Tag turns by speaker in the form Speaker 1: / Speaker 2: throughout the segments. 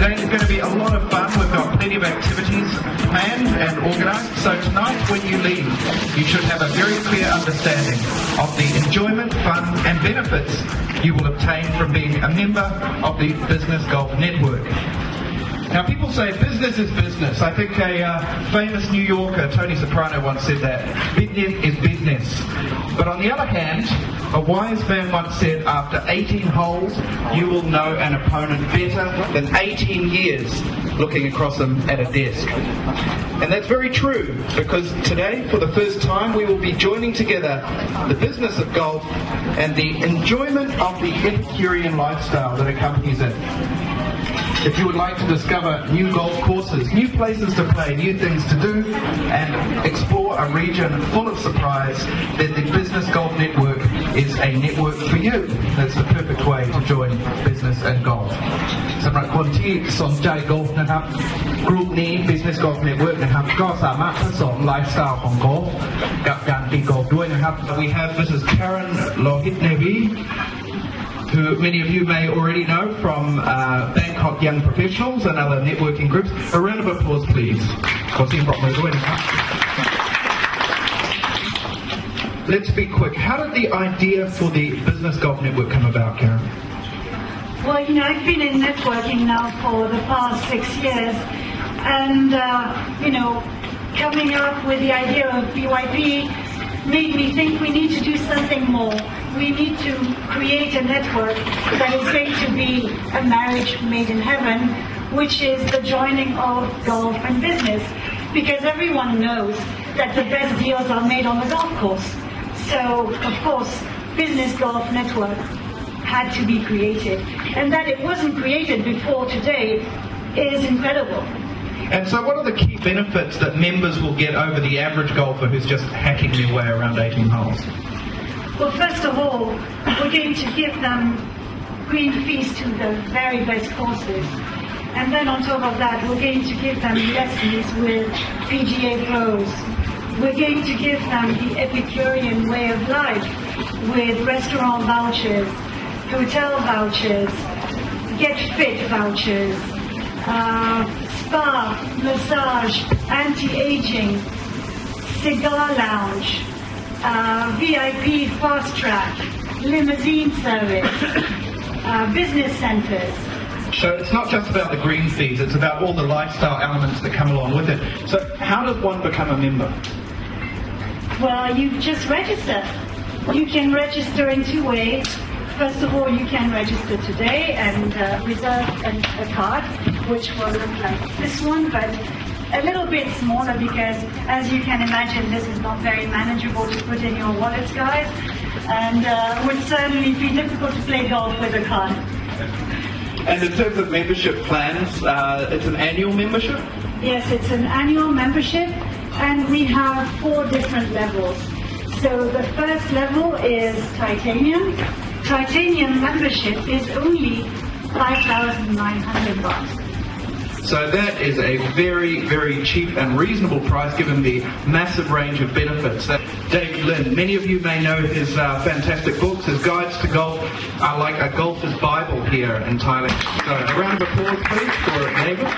Speaker 1: Today is going to be a lot of fun. We've got plenty of activities planned and organised. So tonight when you leave, you should have a very clear understanding of the enjoyment, fun and benefits you will obtain from being a member of the Business Golf Network. Now people say business is business. I think a famous New Yorker, Tony Soprano, once said that. Business is business. But on the other hand, a wise man once said, after 18 holes, you will know an opponent better than 18 years looking across them at a desk. And that's very true, because today, for the first time, we will be joining together the business of golf and the enjoyment of the Epicurean lifestyle that accompanies it. If you would like to discover new golf courses, new places to play, new things to do, and explore a region full of surprise, then the Business Golf Network is a network for you. That's the perfect way to join business and golf. สำหรับคนที่สนใจกอล์ฟนะครับกลุ่มนี้ Business Golf Network นะครับก็สามารถผสมไลฟ์สไตล์ของกอล์ฟกับการตีกอล์ฟด้วยนะครับ We have Mrs. Karen Lohit-Nevi, who many of you may already know from Bangkok Young Professionals and other networking groups. A round of applause, please. Let's be quick. How did the idea for the Business Golf Network come about, Karen?
Speaker 2: Well, you know, I've been in networking now for the past 6 years, and you know, coming up with the idea of BYP made me think we need to do something more. We need to create a network that is going to be a marriage made in heaven, which is the joining of golf and business, because everyone knows that the best deals are made on the golf course. So, of course, Business Golf Network had to be created, and that it wasn't created before today is incredible.
Speaker 1: And so what are the key benefits that members will get over the average golfer who's just hacking their way around 18 holes?
Speaker 2: Well, first of all, we're going to give them green fees to the very best courses. And then on top of that, we're going to give them lessons with PGA pros. We're going to give them the Epicurean way of life with restaurant vouchers, hotel vouchers, get fit vouchers, spa, massage, anti-aging, cigar lounge, VIP fast track, limousine service, business centers.
Speaker 1: So it's not just about the green fees, it's about all the lifestyle elements that come along with it. So how does one become a member?
Speaker 2: Well, you just register. You can register in 2 ways. First of all, you can register today and reserve a card, which will look like this one, but a little bit smaller, because as you can imagine, this is not very manageable to put in your wallets, guys, and would certainly be difficult to play golf with a card.
Speaker 1: And in terms of membership plans, it's an annual membership?
Speaker 2: Yes, it's an annual membership, and we have 4 different levels. So the first level is Titanium. Titanium membership is only 5,900 baht.
Speaker 1: So that is a very, very cheap and reasonable price given the massive range of benefits. David Lynn, many of you may know his fantastic books. His guides to golf are like a golfer's Bible here in Thailand. So a round of applause, please, for David.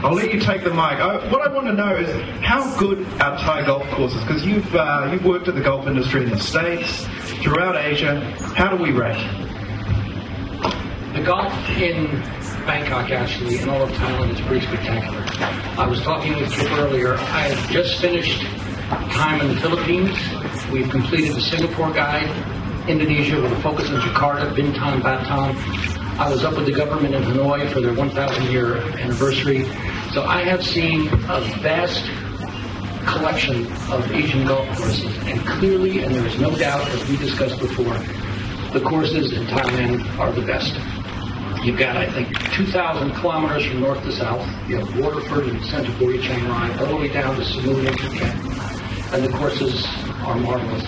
Speaker 1: I'll let you take the mic. What I want to know is how good are Thai golf courses? Because you've worked in the golf industry in the States, throughout Asia. How do we rate?
Speaker 3: The golf in Bangkok, actually, and all of Thailand is pretty spectacular. I was talking with Kip earlier. I have just finished time in the Philippines. We've completed the Singapore guide, Indonesia with a focus on Jakarta, Bintan, Batam. I was up with the government in Hanoi for their 1,000-year anniversary. So I have seen a vast collection of Asian golf courses, and clearly, and there is no doubt, as we discussed before, the courses in Thailand are the best. You've got, I think, 2,000 kilometers from north to south. You have Waterford and Centerbury, Chiang Rai, all the way down to Samui and Phuket. And the courses are marvelous.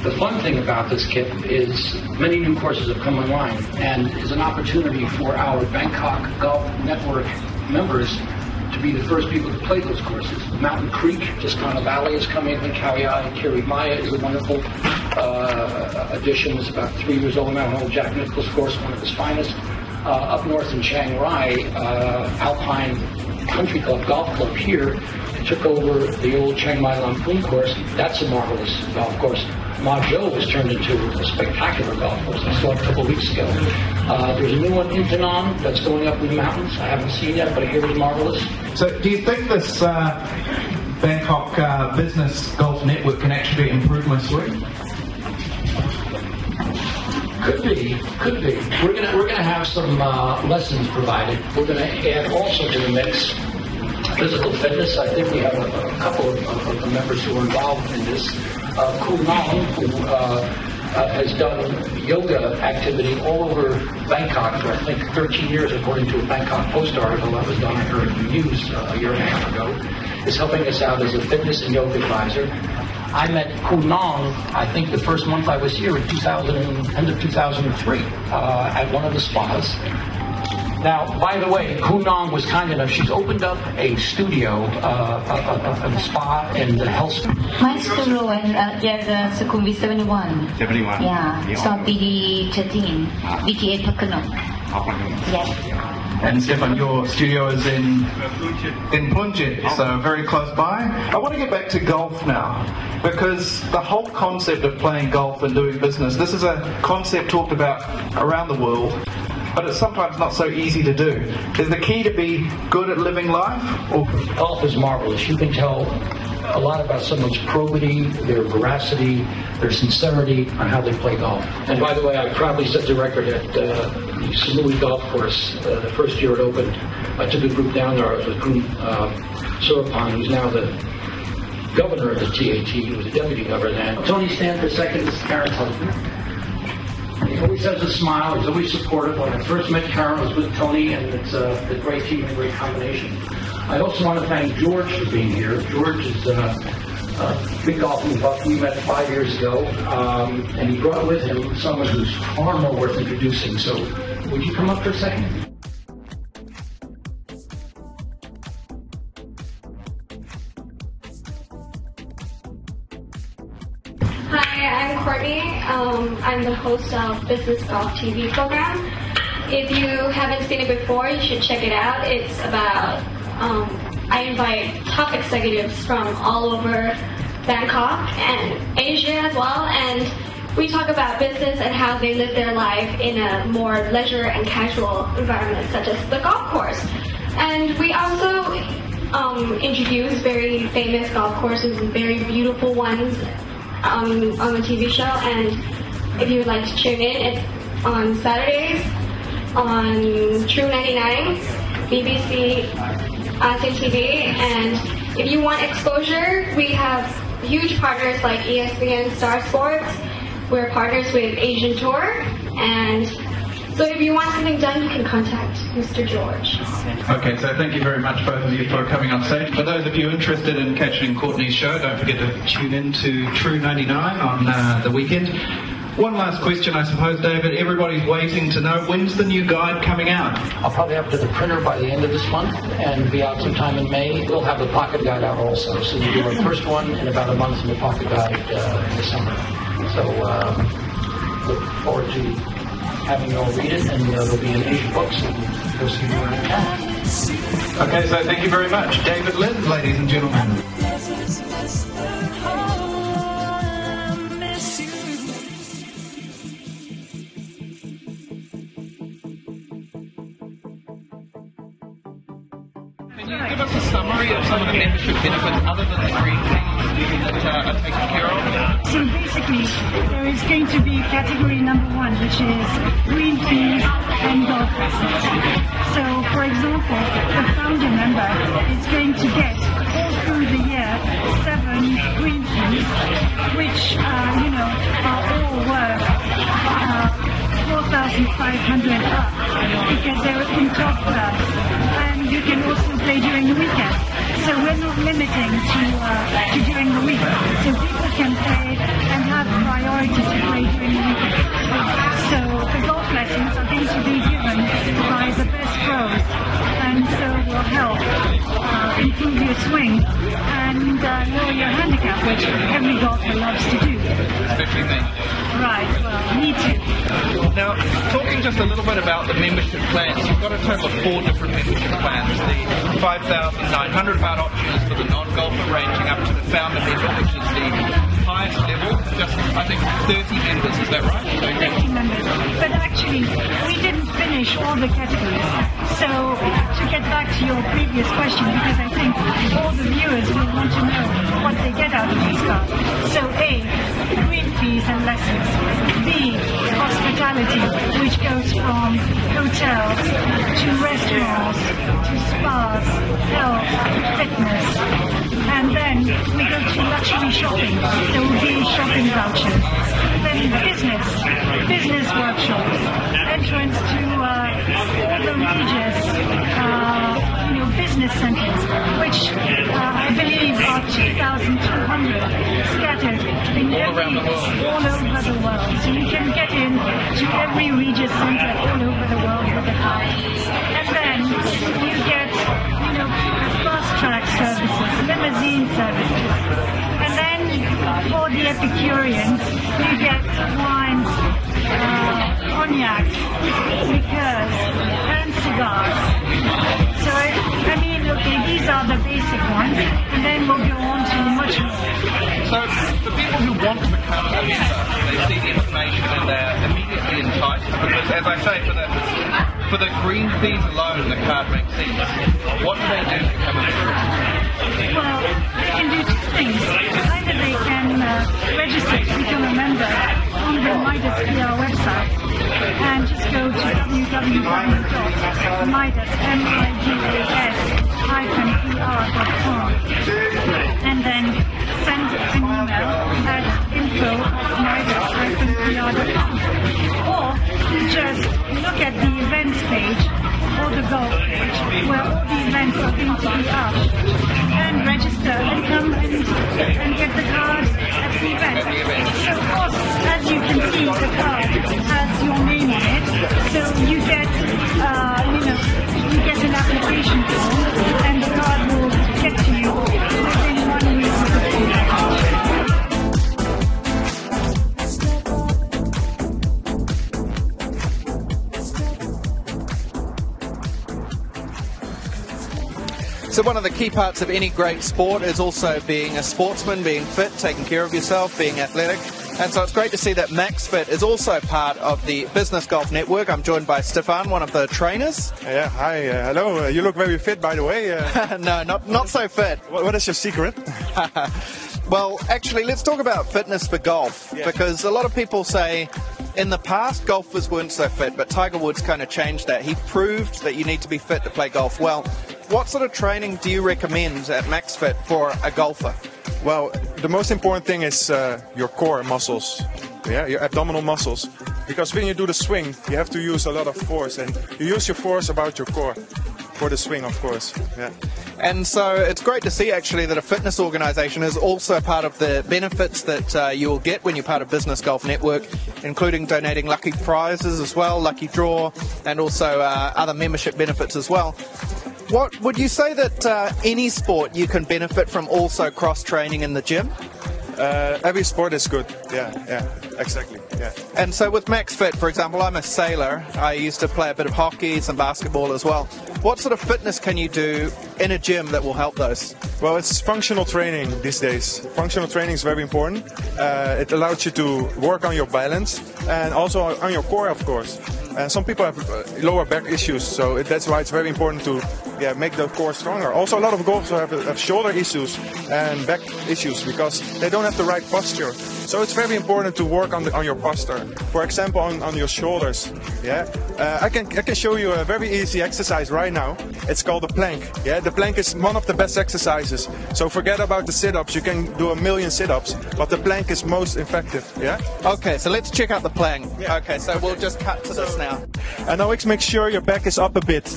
Speaker 3: The fun thing about this, Kip, is many new courses have come online and is an opportunity for our Bangkok Golf Network members to be the first people to play those courses. Mountain Creek, Jascana Valley is coming, and Khao Yai, Kiri Maya is a wonderful addition. It's about 3 years old now, an old Jack Nicklaus course, one of his finest. up north in Chiang Rai, Alpine Country Club Golf Club here took over the old Chiang Mai Lamphun course. That's a marvelous golf course. Ma Jo was turned into a spectacular golf course. I saw it a couple of weeks ago. There's a new one in Da Nang that's going up in the mountains. I haven't seen it, but I hear it's marvelous.
Speaker 1: So do you think this Bangkok business golf network can actually improve my swing?
Speaker 3: Could be. We're gonna have some lessons provided. We're gonna add also to the mix physical fitness. I think we have a couple of the members who are involved in this. Kool Nong, who has done yoga activity all over Bangkok for I think 13 years, according to a Bangkok Post article that was done in her news a year and a half ago, is helping us out as a fitness and yoga advisor. I met Kool Nong, I think the first month I was here in end of 2003, at one of the spas. Now, by the way, Kool Nong was kind enough, she's opened up a studio, a spa in the health.
Speaker 4: My studio in Sukhumvit 71.
Speaker 5: 71.
Speaker 4: Yeah, so BD 13, BTA Pakuno. Yes.
Speaker 1: And Stefan, your studio is in Punjab, so very close by. I want to get back to golf now, because the whole concept of playing golf and doing business, this is a concept talked about around the world, but it's sometimes not so easy to do. Is the key to be good at living life? Or
Speaker 3: golf is marvelous. You can tell a lot about someone's probity, their veracity, their sincerity on how they play golf. And by the way, I proudly set the record at the Samui Golf Course the first year it opened. I took a group down there. I was with Groom Surapan, who's now the governor of the TAT. He was the deputy governor then. Tony, stand for a second. This is Karen's husband. He always has a smile. He's always supportive. When I first met Karen, I was with Tony, and it's a great team and a great combination. I also want to thank George for being here. George is a big golfing buff. We met 5 years ago, and he brought with him someone who's far more worth introducing. So, would you come up for a second?
Speaker 6: Hi, I'm Courtney. I'm the host of Business Golf TV program. If you haven't seen it before, you should check it out. It's about, I invite top executives from all over Bangkok and Asia as well, and we talk about business and how they live their life in a more leisure and casual environment, such as the golf course. And we also introduce very famous golf courses and very beautiful ones on the TV show. And if you would like to tune in, it's on Saturdays on True 99, BBC, ASEAN TV. And if you want exposure, we have huge partners like ESPN, Star Sports. We're partners with Asian Tour, and so if you want something done, you can contact Mr. George.
Speaker 1: Okay, so thank you very much, both of you, for coming on stage. For those of you interested in catching Courtney's show, don't forget to tune in to True 99 on the weekend. One last question, I suppose, David. Everybody's waiting to know, when's the new guide coming out?
Speaker 3: I'll probably have it to the printer by the end of this month and be out sometime in May. We'll have the pocket guide out also. So we'll do our first one in about a month and the pocket guide in the summer. So look forward to having you all read it, and there'll be an Asian books and go see more in town.
Speaker 1: Okay, so thank you very much. David Lind, ladies and gentlemen. Can you give us a summary of some of the membership benefits other than the three things that are taken care of?
Speaker 2: So basically, there is going to be category number 1, which is green fees and golf lessons. So, for example, the founder member is going to get all through the year 7 green fees, which are all worth 4,500 up, because they're in top class, and you can also play during the weekend. So we're not limiting to during the week. So people can play and have priority to play during the weekend. So the golf lessons are going to be given by the best pros, and so will help improve your swing and lower your handicap, which every golfer loves to do.
Speaker 1: Especially me.
Speaker 2: Right, well, me too.
Speaker 1: Now, talking just a little bit about the membership plans, you've got a total of 4 different membership plans. The 5,900 baht option is for the non-golfer, ranging up to the founder member, which is the highest level. Just, I think, 30 members, is that right?
Speaker 2: 30 members. But actually, we didn't finish all the categories. So, to get back to your previous question, because I think all the viewers will want to know what they get out of these cards. So, A, green fees and lessons. B, hospitality, which goes from hotels to restaurants to spas, health, fitness. And then we go to luxury shopping. There will be shopping vouchers. Then business workshops, entrance to all the Regis, business centers, which I believe are 2,200 scattered in all over the world. So you can get in to every Regis center all over the world with a card. And then you get, fast track services, limousine services. And then for the Epicureans, you get wines, cognac, liqueurs, and cigars. So, okay, these are the basic ones, and then we'll go on to much more.
Speaker 1: So, the people who want to become a member, they see the information and they're immediately enticed, because as I say, for the green fees alone, the card makes sense. What do they do to become a member?
Speaker 2: Well, they can do 2 things. Either they can register to become a member on the Midas PR website and just go to www.midas.com and then send an email at info@midas-pr.com, or just look at the events page or the golf page where all the events are going to be up, and register and come and get the card at the event. So of course, as you can see, the card has your name on it, so you get an application form, and the card will get to you within 1 week of the
Speaker 1: So one of the key parts of any great sport is also being a sportsman, being fit, taking care of yourself, being athletic. And so it's great to see that MaxFit is also part of the Business Golf Network. I'm joined by Stefan, one of the trainers.
Speaker 5: Yeah, hi, hello. You look very fit, by the way.
Speaker 1: No, not so fit.
Speaker 5: What is your secret?
Speaker 1: Well, actually, let's talk about fitness for golf, because a lot of people say in the past golfers weren't so fit, but Tiger Woods kind of changed that. He proved that you need to be fit to play golf well. What sort of training do you recommend at MaxFit for a golfer?
Speaker 5: Well, the most important thing is your core muscles, your abdominal muscles. Because when you do the swing, you have to use a lot of force, and you use your force about your core for the swing, of course. Yeah.
Speaker 1: And so it's great to see actually that a fitness organisation is also part of the benefits that you will get when you're part of Business Golf Network, including donating lucky prizes as well, lucky draw, and also other membership benefits as well. What would you say that any sport you can benefit from also cross-training in the gym?
Speaker 5: Every sport is good. Yeah, exactly. Yeah.
Speaker 1: And so with MaxFit, for example, I'm a sailor. I used to play a bit of hockey, some basketball as well. What sort of fitness can you do in a gym that will help those?
Speaker 5: Well, it's functional training these days. Functional training is very important. It allows you to work on your balance and also on your core, of course. And some people have lower back issues, so that's why it's very important to make the core stronger. Also, a lot of golfers have shoulder issues and back issues because they don't have the right posture. So it's very important to work on your posture. For example, on your shoulders. I can show you a very easy exercise right now. It's called the plank. The plank is one of the best exercises. So forget about the sit-ups. You can do 1,000,000 sit-ups, but the plank is most effective.
Speaker 1: Okay, so let's check out the plank. Okay, so we'll just cut to this now.
Speaker 5: And always make sure your back is up a bit.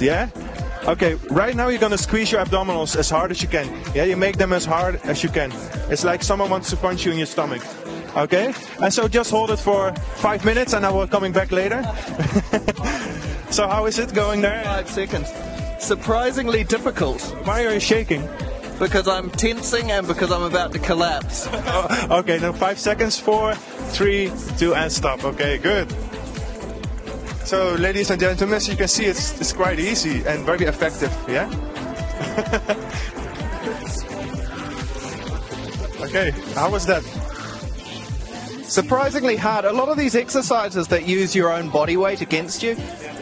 Speaker 5: Okay, right now you're gonna squeeze your abdominals as hard as you can. You make them as hard as you can. It's like someone wants to punch you in your stomach. Okay, and so just hold it for 5 minutes, and I will coming back later. So how is it going there?
Speaker 1: 5 seconds. Surprisingly difficult.
Speaker 5: Why are you shaking?
Speaker 7: because I'm tensing and because I'm about to collapse.
Speaker 5: Okay, now 5 seconds. 4, 3, 2, and stop. Okay, good. So, ladies and gentlemen, as you can see, it's quite easy and very effective, yeah? Okay, how was that?
Speaker 7: Surprisingly hard. A lot of these exercises that use your own body weight against you,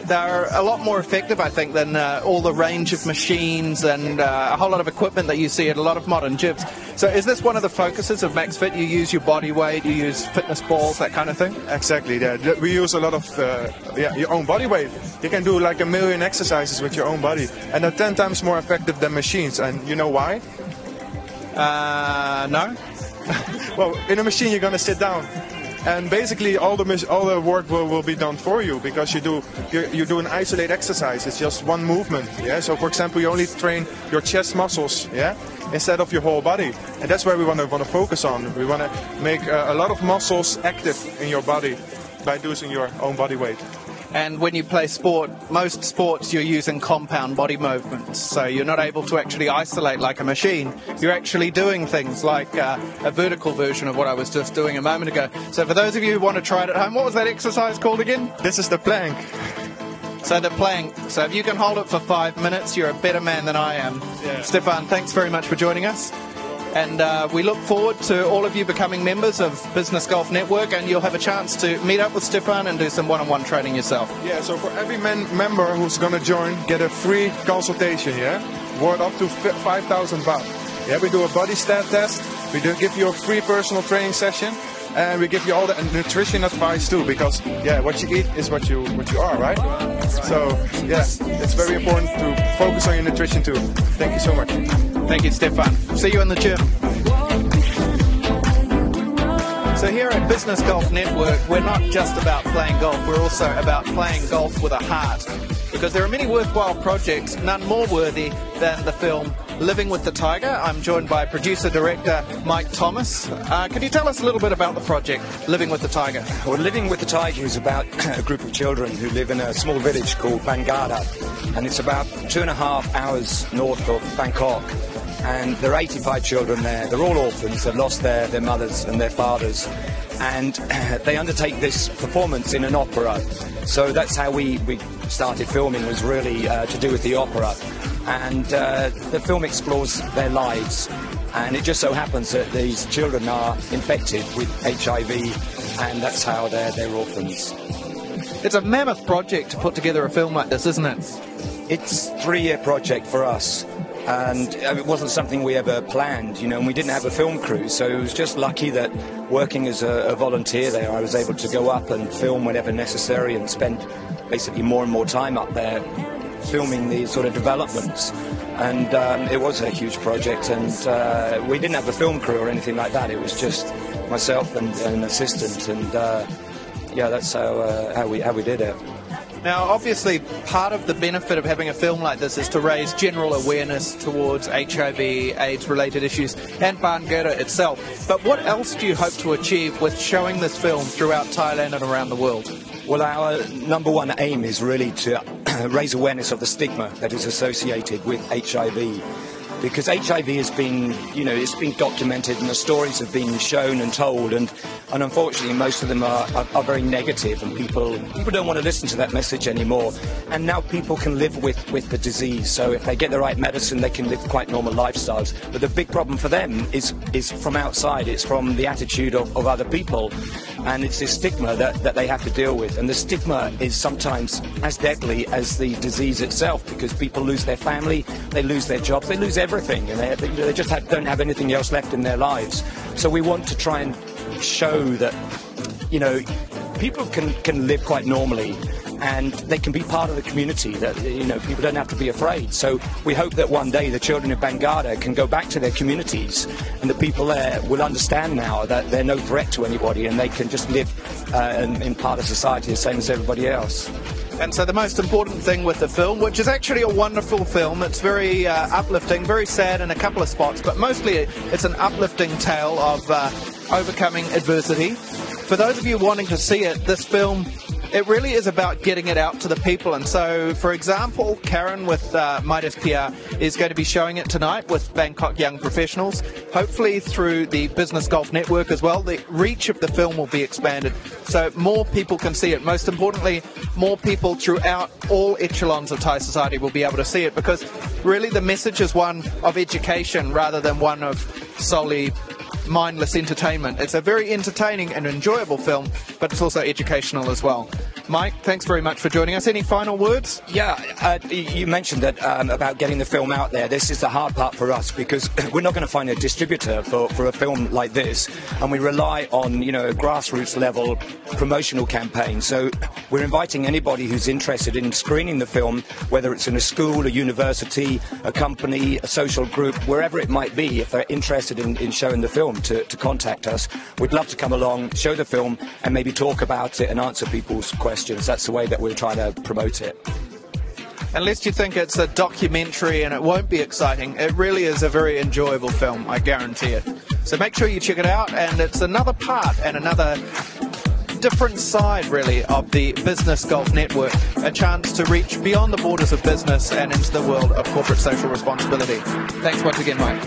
Speaker 7: they're a lot more effective, I think, than all the range of machines and a whole lot of equipment that you see at a lot of modern gyms. So is this one of the focuses of MaxFit? You use your body weight, you use fitness balls, that kind of thing?
Speaker 5: Exactly, yeah. We use a lot of your own body weight. You can do like 1 million exercises with your own body, and they're 10 times more effective than machines. And you know why?
Speaker 7: No.
Speaker 5: Well, in a machine you're gonna sit down, and basically all the work will be done for you, because you do an isolated exercise. It's just one movement. Yeah. So for example, you only train your chest muscles. Yeah. Instead of your whole body, and that's where we want to focus on. We want to make a lot of muscles active in your body by using your own body weight.
Speaker 7: And when you play sport, most sports you're using compound body movements, so you're not able to actually isolate like a machine. You're actually doing things like a vertical version of what I was just doing a moment ago. So for those of you who want to try it at home, what was that exercise called again?
Speaker 5: This is the plank.
Speaker 7: So the plank. So if you can hold it for 5 minutes, you're a better man than I am.
Speaker 5: Yeah.
Speaker 7: Stefan, thanks very much for joining us. And we look forward to all of you becoming members of Business Golf Network, and you'll have a chance to meet up with Stefan and do some one-on-one training yourself.
Speaker 5: Yeah, so for every member who's going to join, get a free consultation, yeah? Worth up to 5,000 baht. Yeah, we do a body stat test, we do give you a free personal training session, and we give you all the nutrition advice too, because, yeah, what you eat is what you are, right? So, yeah, it's very important to focus on your nutrition too. Thank you so much.
Speaker 7: Thank you, Stefan. See you in the gym. So here at Business Golf Network, we're not just about playing golf, we're also about playing golf with a heart. Because there are many worthwhile projects, none more worthy than the film Living with the Tiger. I'm joined by producer-director Mike Thomas. Can you tell us a little bit about the project, Living with the Tiger?
Speaker 8: Well, Living with the Tiger is about a group of children who live in a small village called Bangada, and it's about 2.5 hours north of Bangkok. And there are 85 children there. They're all orphans. They've lost their mothers and their fathers. And they undertake this performance in an opera. So that's how we started filming, was really to do with the opera. And the film explores their lives. And it just so happens that these children are infected with HIV, and that's how they're orphans.
Speaker 7: It's a mammoth project to put together a film like this, isn't it?
Speaker 8: It's a 3-year project for us. And it wasn't something we ever planned, and we didn't have a film crew, so it was just lucky that working as a volunteer there, I was able to go up and film whenever necessary and spend basically more and more time up there filming these sort of developments. And it was a huge project, and we didn't have a film crew or anything like that. It was just myself and an assistant, and yeah, that's how we did it.
Speaker 7: Now, obviously, part of the benefit of having a film like this is to raise general awareness towards HIV, AIDS-related issues, and Bangada itself. But what else do you hope to achieve with showing this film throughout Thailand and around the world?
Speaker 8: Well, our number one aim is really to raise awareness of the stigma that is associated with HIV. Because HIV has been, it's been documented, and the stories have been shown and told, and unfortunately most of them are very negative, and people don't want to listen to that message anymore. And now people can live with the disease, so if they get the right medicine, they can live quite normal lifestyles. But the big problem for them is from outside. It's from the attitude of other people, and it's this stigma that they have to deal with. And the stigma is sometimes as deadly as the disease itself, because people lose their family, they lose their jobs, they lose everything, and they just don't have anything else left in their lives. So we want to try and show that, people can live quite normally, and they can be part of the community, that, people don't have to be afraid. So we hope that one day the children of Bangada can go back to their communities, and the people there will understand now that they're no threat to anybody, and they can just live in part of society the same as everybody else.
Speaker 7: And so the most important thing with the film, which is actually a wonderful film, it's very uplifting, very sad in a couple of spots, but mostly it's an uplifting tale of overcoming adversity. For those of you wanting to see it, this film it really is about getting it out to the people. And so, for example, Karen with Midas PR is going to be showing it tonight with Bangkok Young Professionals. Hopefully through the Business Golf Network as well, the reach of the film will be expanded so more people can see it. Most importantly, more people throughout all echelons of Thai society will be able to see it, because really the message is one of education rather than one of solely mindless entertainment. It's a very entertaining and enjoyable film, but it's also educational as well. Mike, thanks very much for joining us. Any final words?
Speaker 8: Yeah, you mentioned that about getting the film out there. This is the hard part for us, because we're not going to find a distributor for a film like this, and we rely on, you know, a grassroots level promotional campaign. So we're inviting anybody who's interested in screening the film, whether it's in a school, a university, a company, a social group, wherever it might be, if they're interested in showing the film, to contact us. We'd love to come along, show the film, and maybe talk about it and answer people's questions. That's the way that we're trying to promote it.
Speaker 7: Unless you think it's a documentary and it won't be exciting, it really is a very enjoyable film, I guarantee it. So make sure you check it out, and it's another part and another different side, really, of the Business Golf Network, a chance to reach beyond the borders of business and into the world of corporate social responsibility. Thanks once again, Mike.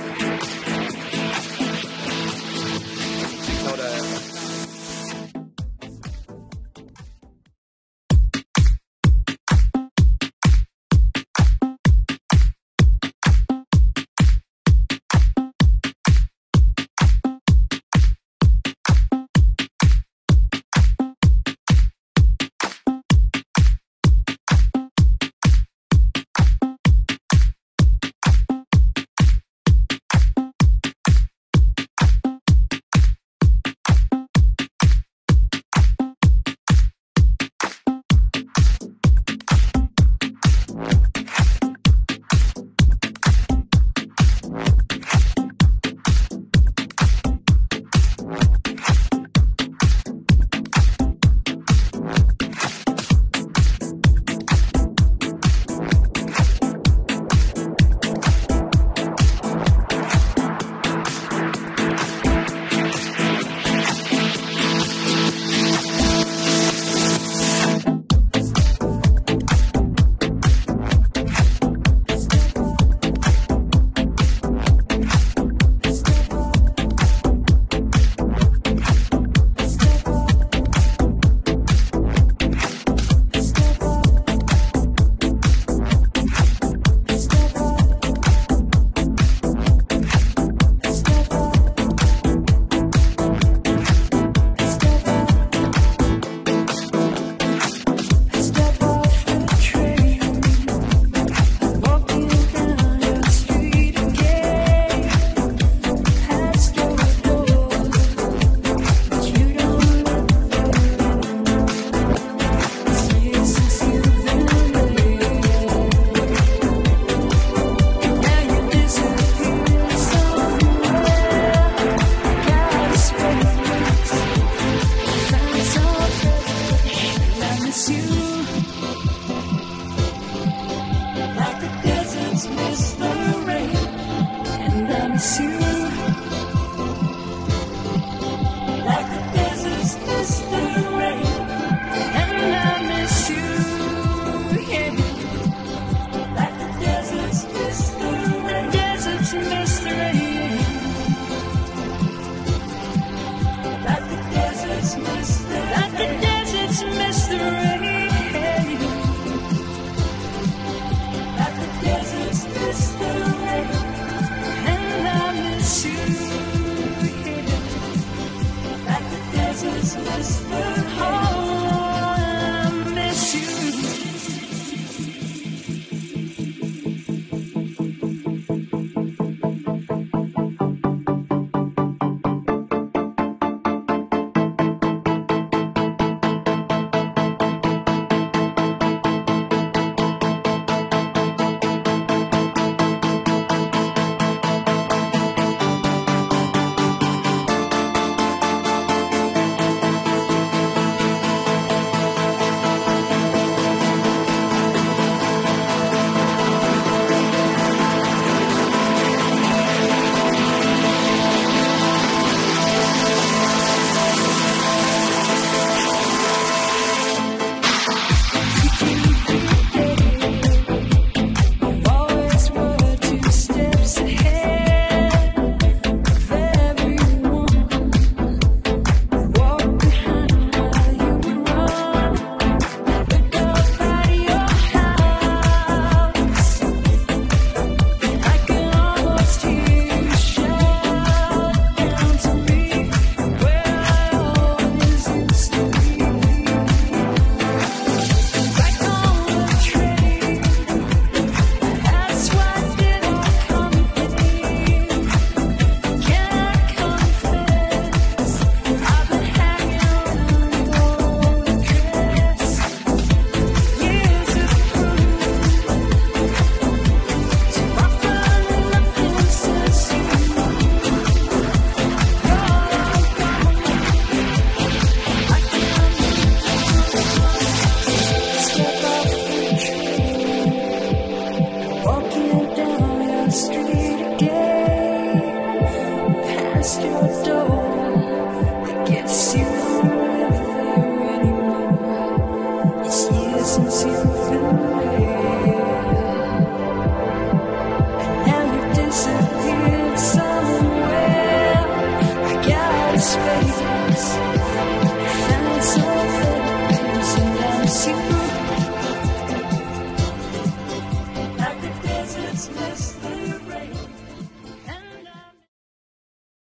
Speaker 9: Like the deserts miss the